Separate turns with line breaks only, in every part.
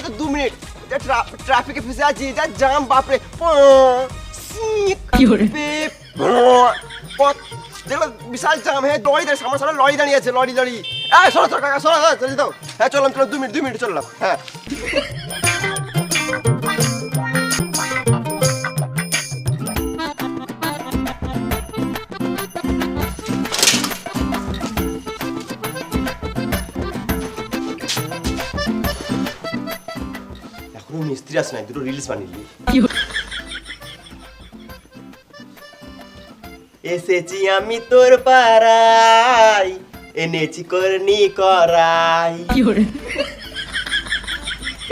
তো 2 মিনিট ট্রাফিকে ফেসে আছি, যা জাম বাপরে। বিশাল জাম। হ্যাঁ লরি দাঁড়িয়ে, আমার সামনে লরি দাঁড়িয়ে আছে, লরি। সরো কাকা, সরো চলে যাও। হ্যাঁ চললাম 2 মিনিট চললাম। হ্যাঁ এখনো মিস্ত্রি আসে নাই, দুটো রিলস বানিয়ে এসেছি আমি তোর পাড়ায়, এনেছি করনি করাই।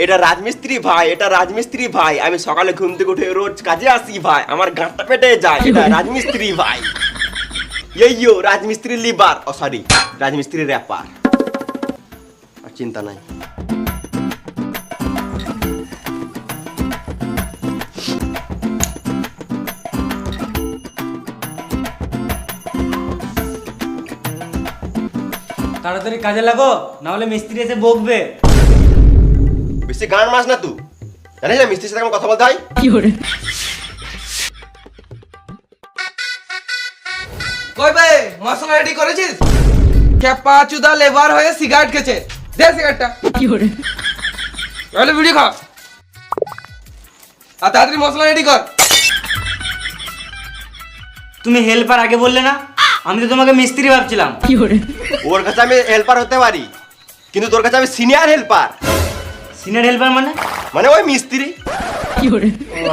এটা রাজমিস্ত্রি ভাই, আমি সকালে ঘুম থেকে উঠে রোজ কাজে আসি ভাই, আমার গাঁটটা পেটে যায়। এটা রাজমিস্ত্রি ভাই। ইয়ো রাজমিস্ত্রি লিবার, ও সরি রাজমিস্ত্রি র্যাপার। আর চিন্তা নাই।
তাড়াতাড়ি কাজে লাগো, না হলে মিস্ত্রি এসে বকবে।
বেশি গান মাস না তুই, জানিস না মিস্ত্রির সাথে কথা বলতে হয়।
কই ভাই মশলা রেডি করেছিস? ক্যাপা চুদা লেবার হয়ে সিগারেট খেছে, দে সিগারেটটা। তাহলে ভিডিও খা, আর তাড়াতাড়ি মশলা রেডি কর।
তুমি হেল্পার আগে বললে না? আমি তো তোমাকে মিস্ত্রি ভাবছিলাম।
ওর কাছে আমি হেল্পার হতে পারি, কিন্তু তোর কাছে আমি সিনিয়র হেল্পার।
সিনিয়র হেল্পার মানে?
মানে ওই মিস্ত্রি।
ও